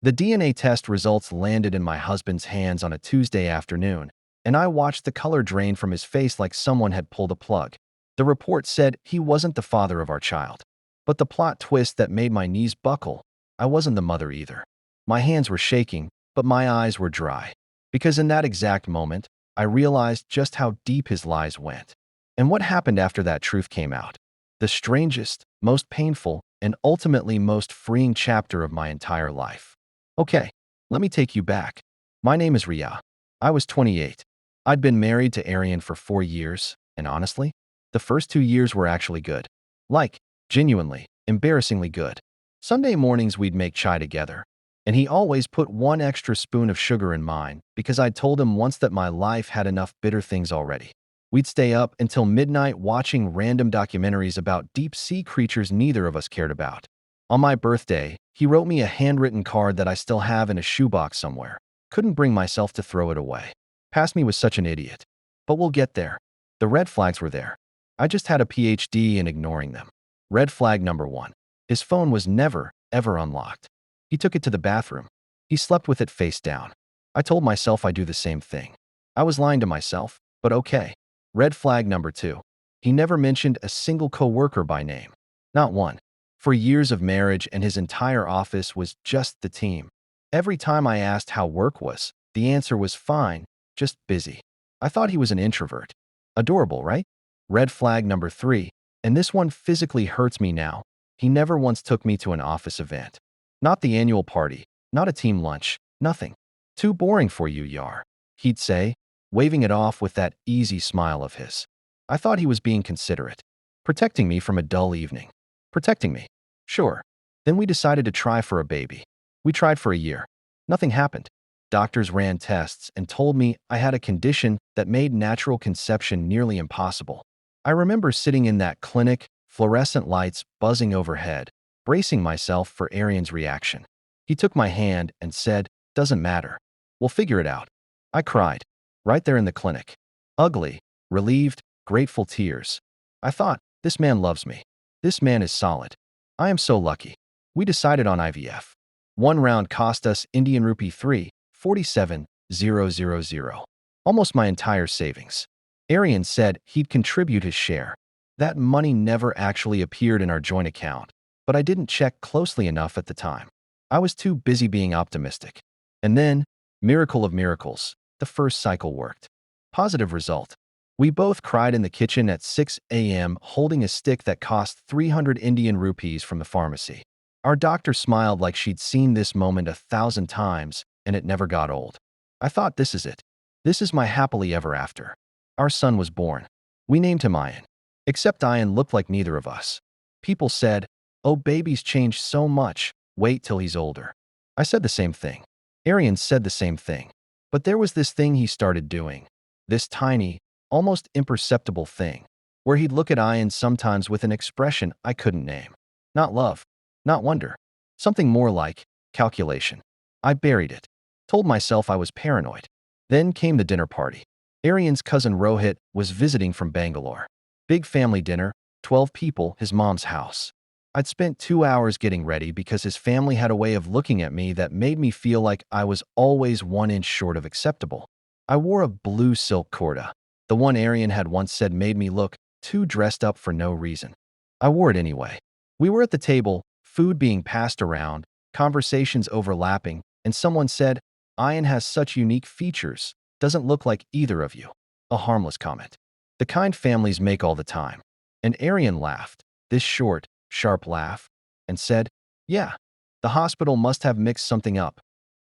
The DNA test results landed in my husband's hands on a Tuesday afternoon, and I watched the color drain from his face like someone had pulled a plug. The report said he wasn't the father of our child. But the plot twist that made my knees buckle, I wasn't the mother either. My hands were shaking, but my eyes were dry. Because in that exact moment, I realized just how deep his lies went. And what happened after that truth came out? The strangest, most painful, and ultimately most freeing chapter of my entire life. Okay, let me take you back. My name is Ria. I was 28. I'd been married to Arian for 4 years, and honestly, the first 2 years were actually good. Like, genuinely, embarrassingly good. Sunday mornings we'd make chai together, and he always put 1 extra spoon of sugar in mine because I'd told him once that my life had enough bitter things already. We'd stay up until midnight watching random documentaries about deep-sea creatures neither of us cared about. On my birthday, he wrote me a handwritten card that I still have in a shoebox somewhere. Couldn't bring myself to throw it away. Past me was such an idiot. But we'll get there. The red flags were there. I just had a PhD in ignoring them. Red flag number 1. His phone was never, ever unlocked. He took it to the bathroom. He slept with it face down. I told myself I'd do the same thing. I was lying to myself, but okay. Red flag number 2. He never mentioned a single coworker by name. Not one. For years of marriage and his entire office was just the team. Every time I asked how work was, the answer was fine, just busy. I thought he was an introvert. Adorable, right? Red flag number 3, and this one physically hurts me now. He never once took me to an office event. Not the annual party, not a team lunch, nothing. Too boring for you, Yar, he'd say, waving it off with that easy smile of his. I thought he was being considerate, protecting me from a dull evening. Protecting me. Sure. Then we decided to try for a baby. We tried for a year. Nothing happened. Doctors ran tests and told me I had a condition that made natural conception nearly impossible. I remember sitting in that clinic, fluorescent lights buzzing overhead, bracing myself for Arian's reaction. He took my hand and said, "Doesn't matter. We'll figure it out." I cried. Right there in the clinic. Ugly, relieved, grateful tears. I thought, this man loves me. This man is solid. I am so lucky. We decided on IVF. 1 round cost us Indian rupee 347,000. Almost my entire savings. Arian said he'd contribute his share. That money never actually appeared in our joint account, but I didn't check closely enough at the time. I was too busy being optimistic. And then, miracle of miracles, the first cycle worked. Positive result. We both cried in the kitchen at 6 a.m. holding a stick that cost 300 Indian rupees from the pharmacy. Our doctor smiled like she'd seen this moment 1,000 times, and it never got old. I thought, this is it. This is my happily ever after. Our son was born. We named him Ian. Except Ian looked like neither of us. People said, "Oh, babies change so much. Wait till he's older." I said the same thing. Arian said the same thing. But there was this thing he started doing. This tiny, almost imperceptible thing, where he'd look at Ian sometimes with an expression I couldn't name. Not love. Not wonder. Something more like calculation. I buried it. Told myself I was paranoid. Then came the dinner party. Arian's cousin Rohit was visiting from Bangalore. Big family dinner, 12 people, his mom's house. I'd spent 2 hours getting ready because his family had a way of looking at me that made me feel like I was always 1 inch short of acceptable. I wore a blue silk kurta. The one Arian had once said made me look too dressed up for no reason. I wore it anyway. We were at the table, food being passed around, conversations overlapping, and someone said, "Ian has such unique features, doesn't look like either of you." A harmless comment. The kind families make all the time. And Arian laughed, this short, sharp laugh, and said, "Yeah, the hospital must have mixed something up."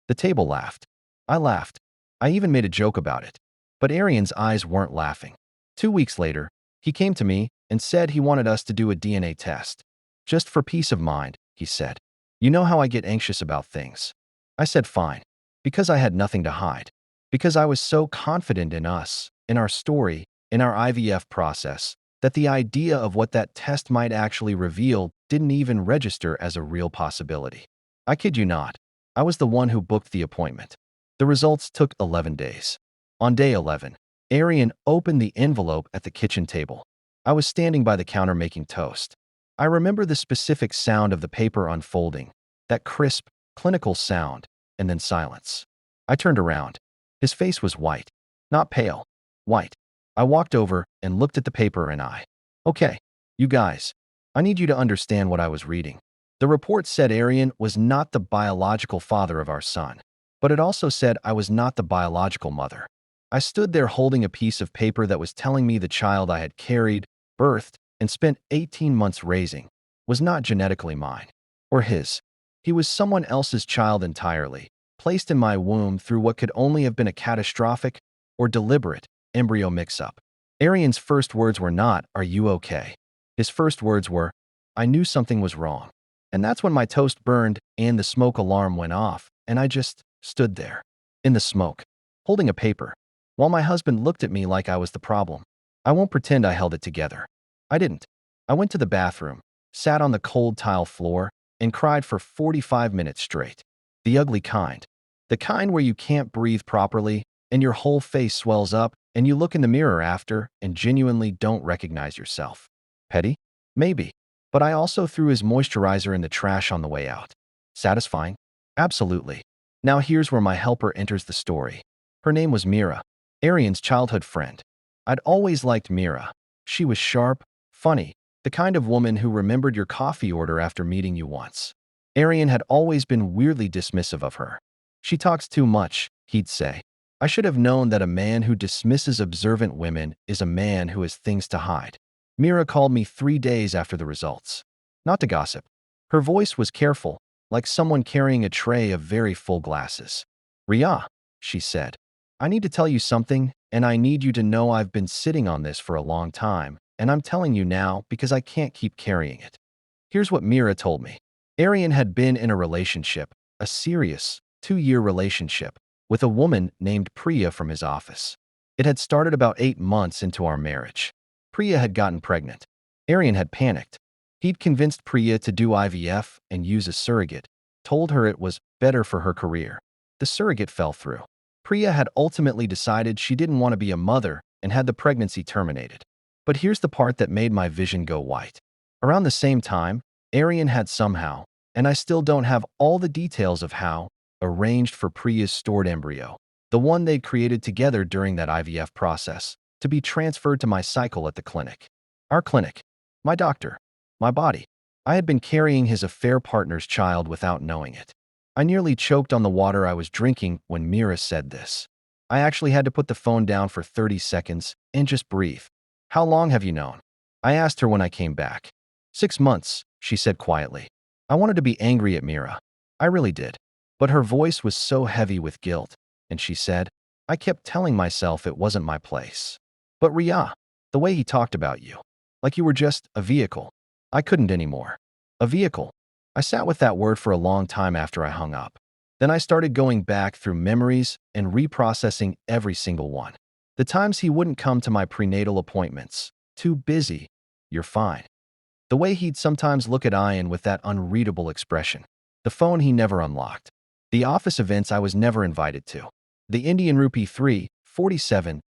The table laughed. I laughed. I even made a joke about it. But Arian's eyes weren't laughing. 2 weeks later, he came to me and said he wanted us to do a DNA test. "Just for peace of mind," he said. "You know how I get anxious about things." I said fine. Because I had nothing to hide. Because I was so confident in us, in our story, in our IVF process, that the idea of what that test might actually reveal didn't even register as a real possibility. I kid you not. I was the one who booked the appointment. The results took 11 days. On day 11, Arian opened the envelope at the kitchen table. I was standing by the counter making toast. I remember the specific sound of the paper unfolding, that crisp, clinical sound, and then silence. I turned around. His face was white. Not pale. White. I walked over and looked at the paper and okay, you guys, I need you to understand what I was reading. The report said Arian was not the biological father of our son, but it also said I was not the biological mother. I stood there holding a piece of paper that was telling me the child I had carried, birthed, and spent 18 months raising was not genetically mine or his. He was someone else's child entirely, placed in my womb through what could only have been a catastrophic or deliberate embryo mix-up. Arian's first words were not, "Are you okay?" His first words were, "I knew something was wrong." And that's when my toast burned and the smoke alarm went off, and I just stood there, in the smoke, holding a paper, while my husband looked at me like I was the problem. I won't pretend I held it together. I didn't. I went to the bathroom, sat on the cold tile floor, and cried for 45 minutes straight. The ugly kind. The kind where you can't breathe properly, and your whole face swells up, and you look in the mirror after and genuinely don't recognize yourself. Petty? Maybe. But I also threw his moisturizer in the trash on the way out. Satisfying? Absolutely. Now here's where my helper enters the story. Her name was Mira, Arian's childhood friend. I'd always liked Mira. She was sharp, funny, the kind of woman who remembered your coffee order after meeting you once. Arian had always been weirdly dismissive of her. She talks too much, he'd say. I should have known that a man who dismisses observant women is a man who has things to hide. Mira called me 3 days after the results. Not to gossip. Her voice was careful, like someone carrying a tray of very full glasses. "Ria," she said, "I need to tell you something, and I need you to know I've been sitting on this for a long time, and I'm telling you now because I can't keep carrying it." Here's what Mira told me. Arian had been in a relationship, a serious, 2-year relationship, with a woman named Priya from his office. It had started about 8 months into our marriage. Priya had gotten pregnant. Arian had panicked. He'd convinced Priya to do IVF and use a surrogate, told her it was better for her career. The surrogate fell through. Priya had ultimately decided she didn't want to be a mother and had the pregnancy terminated. But here's the part that made my vision go white. Around the same time, Arian had somehow, and I still don't have all the details of how, arranged for Priya's stored embryo, the one they'd created together during that IVF process, to be transferred to my cycle at the clinic. Our clinic. My doctor. My body. I had been carrying his affair partner's child without knowing it. I nearly choked on the water I was drinking when Mira said this. I actually had to put the phone down for 30 seconds and just breathe. "How long have you known?" I asked her when I came back. 6 months, she said quietly. I wanted to be angry at Mira. I really did. But her voice was so heavy with guilt, and she said, "I kept telling myself it wasn't my place. But Ria, the way he talked about you, like you were just a vehicle." I couldn't anymore. A vehicle. I sat with that word for a long time after I hung up. Then I started going back through memories and reprocessing every single one. The times he wouldn't come to my prenatal appointments. Too busy. You're fine. The way he'd sometimes look at Ian with that unreadable expression. The phone he never unlocked. The office events I was never invited to. The Indian rupee 347,000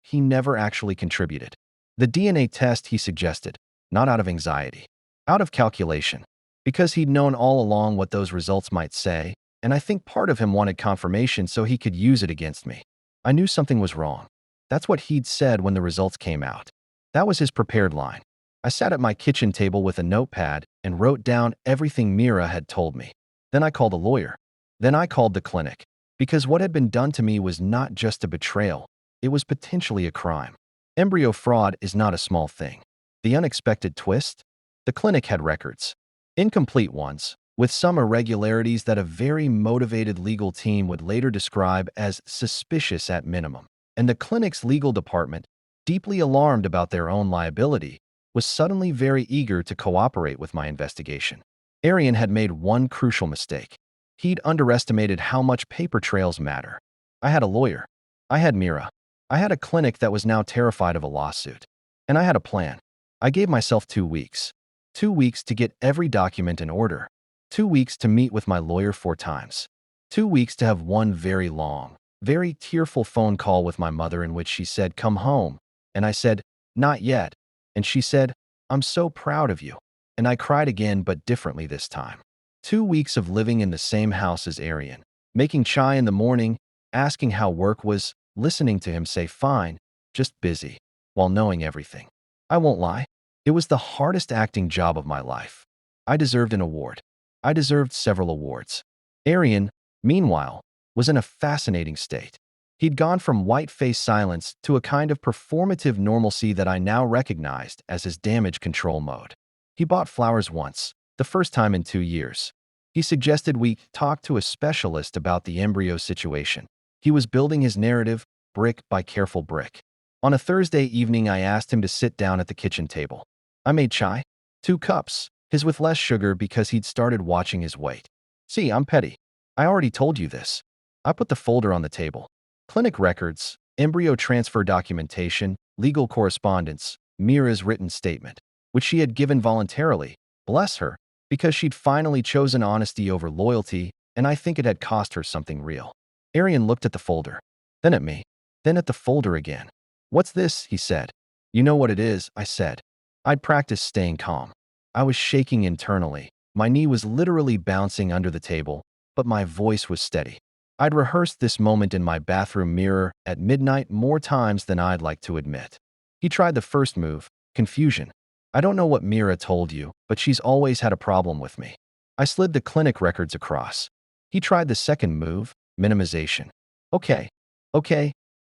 he never actually contributed. The DNA test he suggested, not out of anxiety, out of calculation, because he'd known all along what those results might say, and I think part of him wanted confirmation so he could use it against me. I knew something was wrong. That's what he'd said when the results came out. That was his prepared line. I sat at my kitchen table with a notepad and wrote down everything Mira had told me. Then I called a lawyer. Then I called the clinic, because what had been done to me was not just a betrayal, it was potentially a crime. Embryo fraud is not a small thing. The unexpected twist? The clinic had records. Incomplete ones, with some irregularities that a very motivated legal team would later describe as suspicious at minimum. And the clinic's legal department, deeply alarmed about their own liability, was suddenly very eager to cooperate with my investigation. Arian had made one crucial mistake. He'd underestimated how much paper trails matter. I had a lawyer. I had Mira. I had a clinic that was now terrified of a lawsuit. And I had a plan. I gave myself 2 weeks. 2 weeks to get every document in order. 2 weeks to meet with my lawyer 4 times. 2 weeks to have one very long, very tearful phone call with my mother in which she said, "Come home." And I said, "Not yet." And she said, "I'm so proud of you." And I cried again, but differently this time. 2 weeks of living in the same house as Arian, making chai in the morning, asking how work was, listening to him say fine, just busy, while knowing everything. I won't lie, it was the hardest acting job of my life. I deserved an award. I deserved several awards. Arian, meanwhile, was in a fascinating state. He'd gone from white-faced silence to a kind of performative normalcy that I now recognized as his damage control mode. He bought flowers once, the first time in 2 years. He suggested we talk to a specialist about the embryo situation. He was building his narrative, brick by careful brick. On a Thursday evening, I asked him to sit down at the kitchen table. I made chai, 2 cups, his with less sugar because he'd started watching his weight. See, I'm petty. I already told you this. I put the folder on the table. Clinic records, embryo transfer documentation, legal correspondence, Mira's written statement, which she had given voluntarily, bless her, because she'd finally chosen honesty over loyalty, and I think it had cost her something real. Arian looked at the folder, then at me, then at the folder again. What's this? He said. You know what it is, I said. I'd practiced staying calm. I was shaking internally. My knee was literally bouncing under the table, but my voice was steady. I'd rehearsed this moment in my bathroom mirror at midnight more times than I'd like to admit. He tried the first move, confusion. I don't know what Mira told you, but she's always had a problem with me. I slid the clinic records across. He tried the second move, minimization. Okay.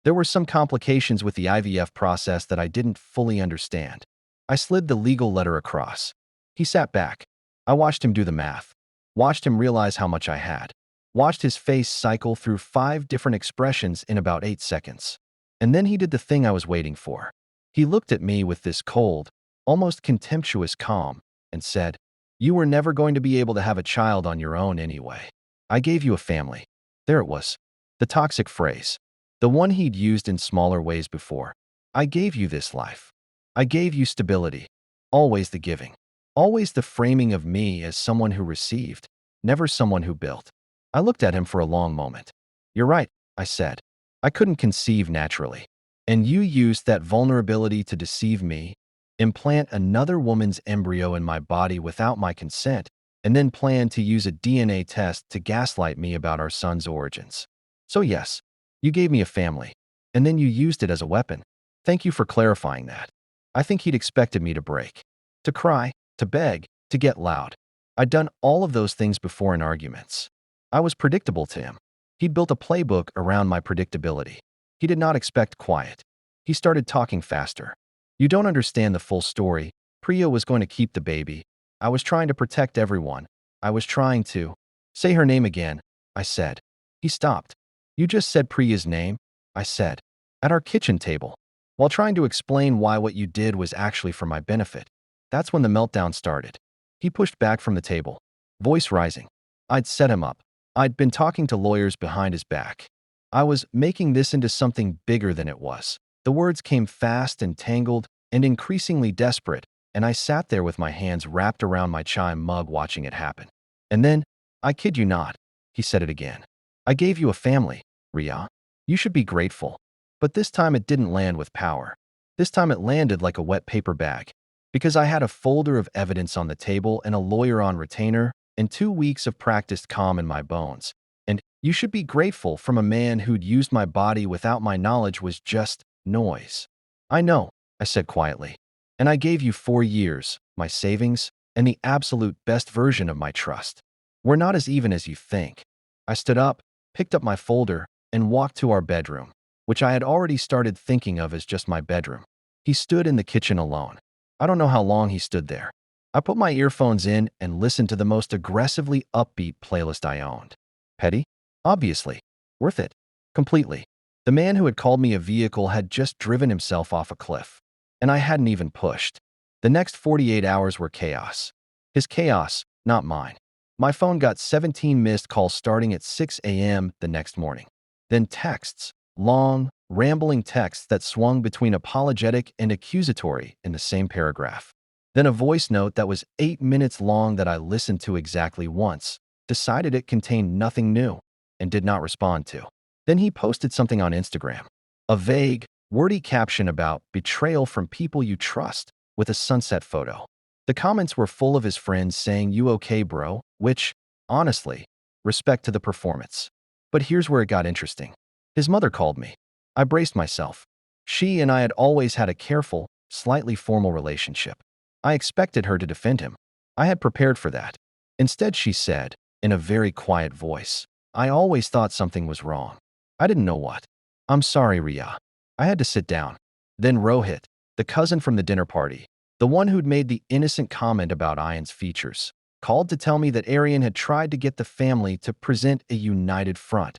There were some complications with the IVF process that I didn't fully understand. I slid the legal letter across. He sat back. I watched him do the math. Watched him realize how much I had. Watched his face cycle through 5 different expressions in about 8 seconds. And then he did the thing I was waiting for. He looked at me with this cold, almost contemptuous calm, and said, "You were never going to be able to have a child on your own anyway. I gave you a family." There it was. The toxic phrase. The one he'd used in smaller ways before. I gave you this life. I gave you stability. Always the giving. Always the framing of me as someone who received, never someone who built. I looked at him for a long moment. You're right, I said. I couldn't conceive naturally. And you used that vulnerability to deceive me, implant another woman's embryo in my body without my consent, and then planned to use a DNA test to gaslight me about our son's origins. So yes, you gave me a family, and then you used it as a weapon. Thank you for clarifying that. I think he'd expected me to break, to cry, to beg, to get loud. I'd done all of those things before in arguments. I was predictable to him. He'd built a playbook around my predictability. He did not expect quiet. He started talking faster. You don't understand the full story. Priya was going to keep the baby. I was trying to protect everyone. I was trying to say her name again, I said. He stopped. You just said Priya's name, I said, at our kitchen table, while trying to explain why what you did was actually for my benefit. That's when the meltdown started. He pushed back from the table, voice rising. I'd set him up. I'd been talking to lawyers behind his back. I was making this into something bigger than it was. The words came fast and tangled and increasingly desperate, and I sat there with my hands wrapped around my chai mug watching it happen. And then, I kid you not, he said it again. I gave you a family, Ria. You should be grateful. But this time it didn't land with power. This time it landed like a wet paper bag. Because I had a folder of evidence on the table and a lawyer on retainer and 2 weeks of practiced calm in my bones. And you should be grateful from a man who'd used my body without my knowledge was just noise. I know, I said quietly. And I gave you 4 years, my savings, and the absolute best version of my trust. We're not as even as you think. I stood up, picked up my folder, and walked to our bedroom, which I had already started thinking of as just my bedroom. He stood in the kitchen alone. I don't know how long he stood there. I put my earphones in and listened to the most aggressively upbeat playlist I owned. Petty? Obviously. Worth it. Completely. The man who had called me a vehicle had just driven himself off a cliff. And I hadn't even pushed. The next 48 hours were chaos. His chaos, not mine. My phone got 17 missed calls starting at 6 a.m. the next morning. Then texts. Long, rambling texts that swung between apologetic and accusatory in the same paragraph. Then a voice note that was 8 minutes long that I listened to exactly once, decided it contained nothing new, and did not respond to. Then he posted something on Instagram. A vague, wordy caption about betrayal from people you trust, with a sunset photo. The comments were full of his friends saying, "You okay, bro?" Which, Honestly, respect to the performance. But here's where it got interesting. His mother called me. I braced myself. She and I had always had a careful, slightly formal relationship. I expected her to defend him. I had prepared for that. Instead, she said, in a very quiet voice, "I always thought something was wrong." I didn't know what. "I'm sorry, Ria." I had to sit down. Then Rohit, the cousin from the dinner party, the one who'd made the innocent comment about Ian's features, called to tell me that Aryan had tried to get the family to present a united front,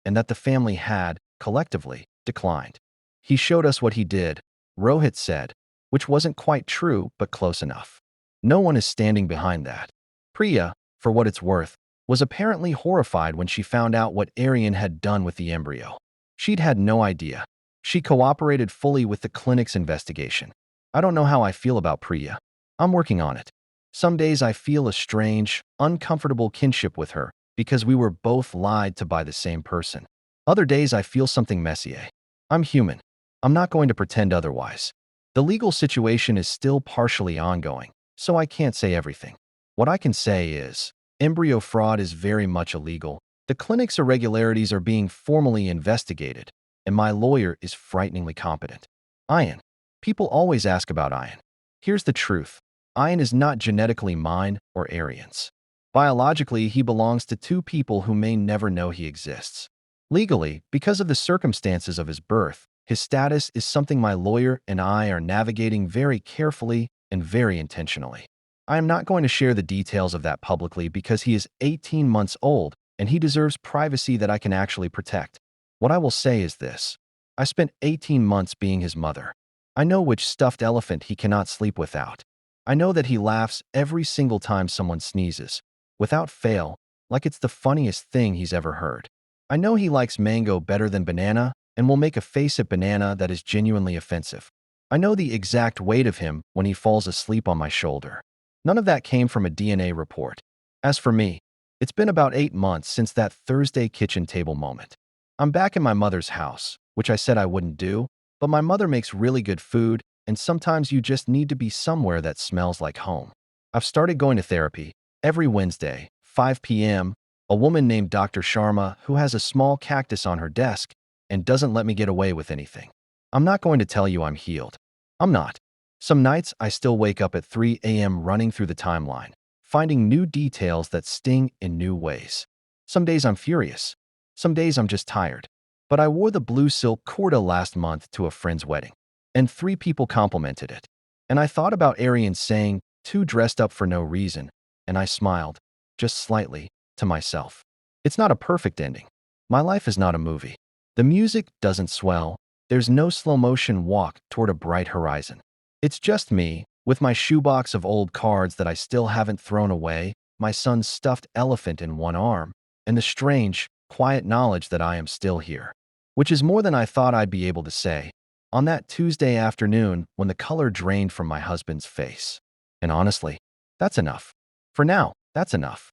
and that the family had, collectively, declined. "He showed us what he did," Rohit said, which wasn't quite true, but close enough. No one is standing behind that. Priya, for what it's worth, was apparently horrified when she found out what Aryan had done with the embryo. She'd had no idea. She cooperated fully with the clinic's investigation. I don't know how I feel about Priya. I'm working on it. Some days I feel a strange, uncomfortable kinship with her because we were both lied to by the same person. Other days I feel something messier. I'm human. I'm not going to pretend otherwise. The legal situation is still partially ongoing, so I can't say everything. What I can say is, embryo fraud is very much illegal. The clinic's irregularities are being formally investigated, and my lawyer is frighteningly competent. Ian. People always ask about Ian. Here's the truth. Ian is not genetically mine or Aryan's. Biologically, he belongs to two people who may never know he exists. Legally, because of the circumstances of his birth, his status is something my lawyer and I are navigating very carefully and very intentionally. I am not going to share the details of that publicly because he is 18 months old and he deserves privacy that I can actually protect. What I will say is this. I spent 18 months being his mother. I know which stuffed elephant he cannot sleep without. I know that he laughs every single time someone sneezes, without fail, like it's the funniest thing he's ever heard. I know he likes mango better than banana and will make a face at banana that is genuinely offensive. I know the exact weight of him when he falls asleep on my shoulder. None of that came from a DNA report. As for me, it's been about 8 months since that Thursday kitchen table moment. I'm back in my mother's house, which I said I wouldn't do, but my mother makes really good food, and sometimes you just need to be somewhere that smells like home. I've started going to therapy every Wednesday, 5 p.m., a woman named Dr. Sharma who has a small cactus on her desk and doesn't let me get away with anything. I'm not going to tell you I'm healed. I'm not. Some nights I still wake up at 3 a.m. running through the timeline, finding new details that sting in new ways. Some days I'm furious. Some days I'm just tired. But I wore the blue silk kurta last month to a friend's wedding, and 3 people complimented it. And I thought about Aryan saying, "Too dressed up for no reason," and I smiled, just slightly, to myself. It's not a perfect ending. My life is not a movie. The music doesn't swell. There's no slow-motion walk toward a bright horizon. It's just me, with my shoebox of old cards that I still haven't thrown away, my son's stuffed elephant in one arm, and the strange, quiet knowledge that I am still here. Which is more than I thought I'd be able to say on that Tuesday afternoon when the color drained from my husband's face. And honestly, that's enough. For now, that's enough.